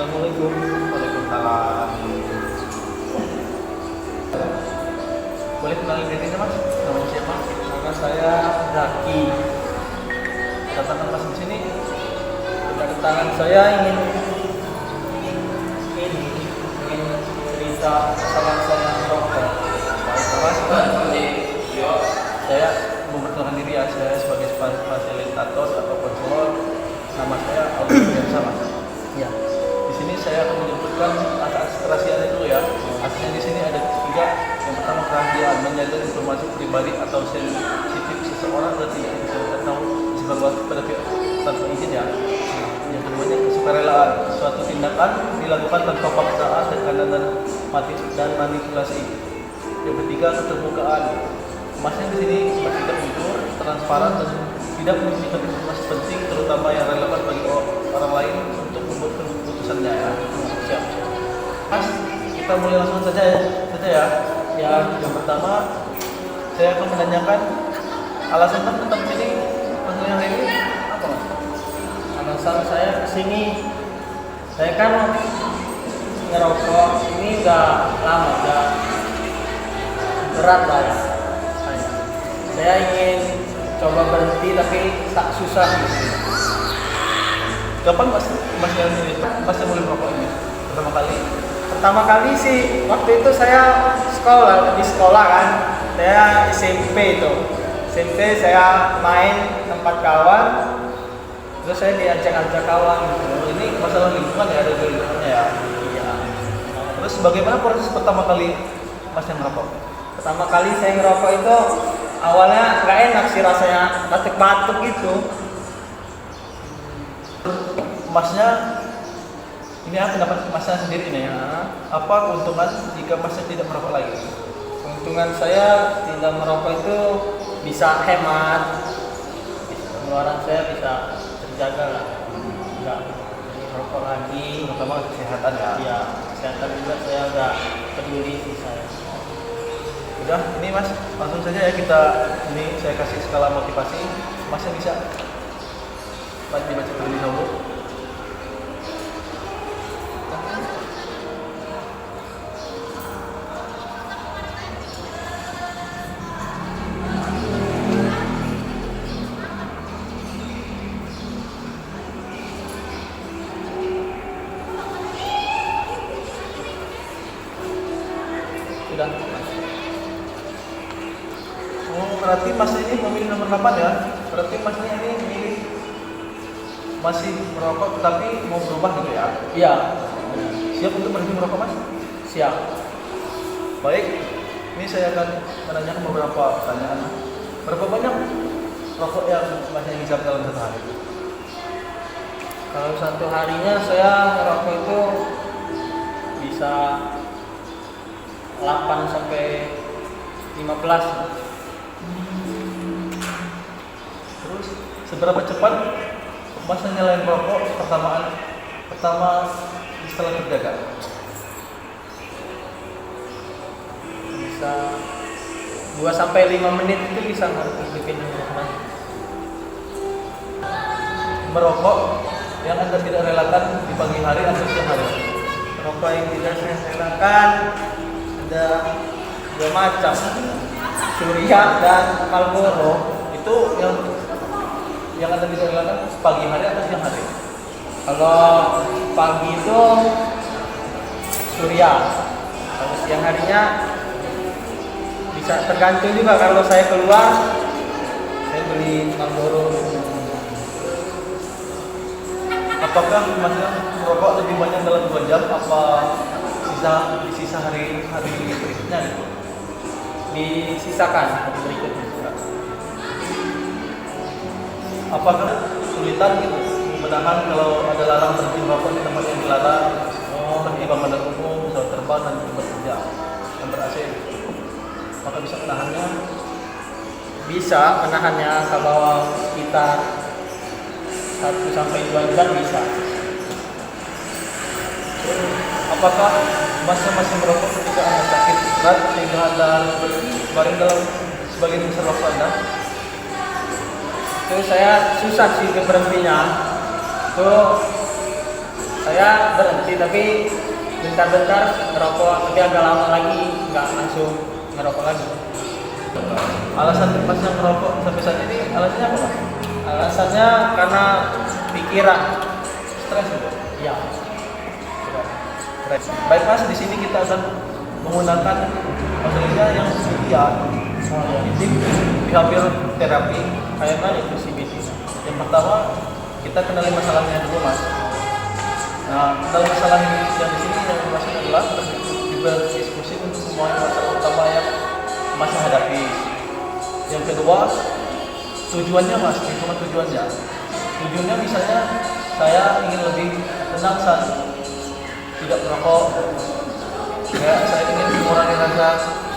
Assalamualaikum. Waalaikumsalam. Boleh kenalin diri mas? Namanya siapa? Nama saya Zaki. Kedatangan mas di sini. Kedatangan saya ingin cerita kesalahan saya merokok. Baik mas. Saya memperkenalkan diri ya. Saya sebagai fasilitator atau konselor. Nama saya Aldo Biasa mas. Ya. Di sini saya akan menyebutkan asas rahasianya dulu ya. Asasnya di sini ada tiga. Yang pertama kerahasiaan, menjaga informasi pribadi atau sensitif seseorang dan tidak bisa atau disebarluas kepada pihak tanpa izin ya. Yang keduanya kesukarelaan, suatu tindakan dilakukan tanpa paksaan dan manipulasi. Yang ketiga keterbukaan. Masnya di sini bersikap jujur, transparan dan tidak menyembunyikan informasi penting terutama yang relevan bagi orang lain untuk membuat keputusannya ya. Siap. Mas, kita mulai langsung saja ya. Ya, yang pertama saya akan menanyakan alasan mas tetap sini yang ini apa mas? Alasan saya kesini, saya kan ngerokok ini udah lama, udah berat lah ya. Saya ingin coba berhenti tapi tak susah gitu. Kapan mas yang ini mas yang mulai merokok ini pertama kali? Pertama kali sih waktu itu saya di sekolah kan, saya SMP itu. SMP saya main tempat kawan, terus saya diajak-ajak kawan gitu. Ini masalah lingkungan ya, ada di lingkungannya ya. Iya. Terus bagaimana proses pertama kali mas yang merokok? Pertama kali saya ngerokok itu awalnya nggak enak sih rasanya, batuk-batuk gitu. Masnya ini apa pendapat masnya sendiri nih ya? Apa keuntungan jika masnya tidak merokok lagi? Keuntungan saya tidak merokok itu bisa hemat, pengeluaran saya bisa terjaga lah, nggak merokok lagi. Terutama kesehatan ya. Ya, kesehatan juga saya udah peduli sih saya. Udah, ini mas, langsung saja ya ini saya kasih skala motivasi. Masnya bisa dibaca terlebih dahulu. Sudah. Oh, berarti mas ini memilih nomor 8 ya? Berarti masnya ini memilih masih merokok tapi mau berubah gitu ya? Iya, Siap untuk berhenti merokok mas? siap. Baik, ini saya akan menanyakan beberapa pertanyaan. Berapa banyak rokok yang masnya hisap dalam satu hari? Kalau satu harinya saya ngerokok itu bisa 8 sampai 15. Terus seberapa cepat masnya nyalain rokok pertama setelah terjaga? Bisa 2 sampai 5 menit itu bisa bikin mas. Merokok yang anda tidak relakan di pagi hari atau siang hari? Rokok yang tidak saya relakan ada 2 macam, Surya dan Marlboro. Itu yang anda tidak relakan pagi hari atau siang hari? Kalau pagi itu Surya, kalau siang harinya bisa tergantung juga. Kalau saya keluar saya beli Marlboro. Apakah masnya merokok lebih banyak dalam 2 jam apa sisa hari berikutnya? Disisakan hari berikutnya. Apakah kesulitan gitu menahan kalau ada larang berhenti merokok di tempat yang dilarang, seperti bangunan umum, pesawat terbang dan tempat kerja yang ber-AC, maka bisa menahannya? Bisa menahannya kalau kita 1 sampai 2 jam bisa. Apakah masnya masih merokok ketika anda sakit berat sehingga anda baring dalam sebagian besar waktu anda? Itu saya susah sih berhentinya. Tuh saya berhenti tapi bentar-bentar ngerokok, tapi agak lama lagi nggak langsung ngerokok lagi. Alasan masnya merokok sampai saat ini alasannya apa, Mas? Alasannya karena pikiran. Stres gitu. Ya. Stres. Baik Mas, di sini kita akan menggunakan metode yang ideal, yaitu behavior terapi. Kayak mana itu CBT? Yang pertama, kita kenali masalahnya dulu, Mas. Nah, dalam masalah yang di sini yang dimaksud adalah berdiskusi untuk memahami masalah utama yang Mas hadapi. Yang kedua, tujuannya Mas, cuma tujuannya. Tujuannya misalnya saya ingin lebih tenang saat tidak merokok. Saya ingin mengurangi rasa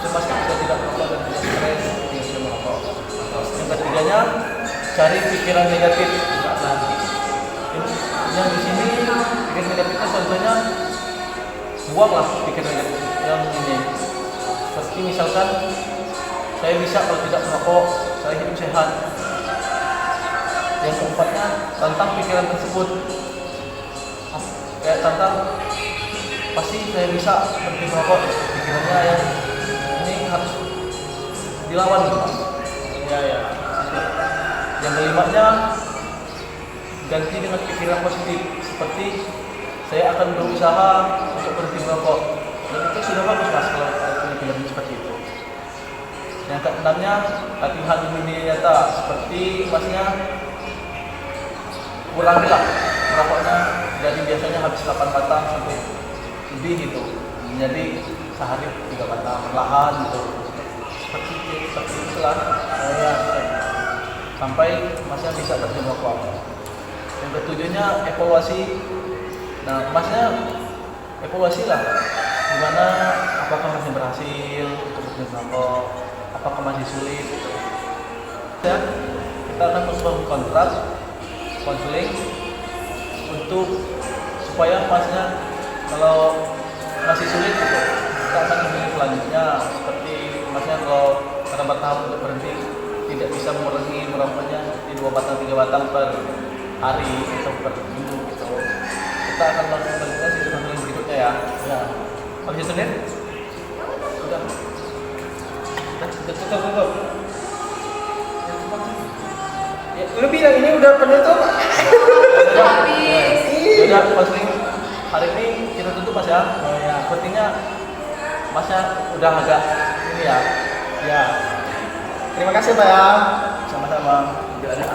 cemas ketika tidak merokok dan tidak stres ketika tidak merokok. Yang ketiganya, cari pikiran negatif. Yang di sini pikiran negatifnya contohnya buanglah pikiran negatif yang ini. Seperti misalkan saya bisa kalau tidak merokok, saya hidup sehat. Yang keempatnya, tantang pikiran tersebut. Kayak tantang, pasti saya bisa berhenti merokok. Pikirannya yang ini harus dilawan gitu, Mas. Ya. Yang kelimanya, ganti dengan pikiran positif. Seperti saya akan berusaha untuk berhenti merokok. Dan itu sudah bagus, Mas, kalau punya pikiran seperti itu. Yang keenamnya, latihan dunia nyata. Seperti Masnya kurangilah merokoknya, jadi biasanya habis 8 batang sampai lebih gitu, menjadi sehari 3 batang perlahan gitu. Seperti itulah saya sampai Masnya bisa berhenti merokok. Yang ketujuhnya, evaluasi. Nah, Masnya evaluasi lah, gimana, apakah masih berhasil untuk berhenti merokok, apakah masih sulit gitu. Ya, kita akan membuat kontrak konseling untuk supaya Masnya kalau masih sulit gitu, kita akan memilih selanjutnya. Seperti Masnya kalau karena bertahap untuk berhenti tidak bisa mengurangi merokoknya di 2 batang 3 batang per hari atau per minggu gitu, kita akan melakukan sesi konseling berikutnya ya. Ya. Habis itu nih sudah Tutup. Ya, lu bilang ini udah penutup. Habis. Udah konseling hari ini kita tutup, Mas ya. Oh ya. Sepertinya Masnya udah agak ini ya. Ya. Terima kasih Pak ya. Sama-sama. Tidak ada.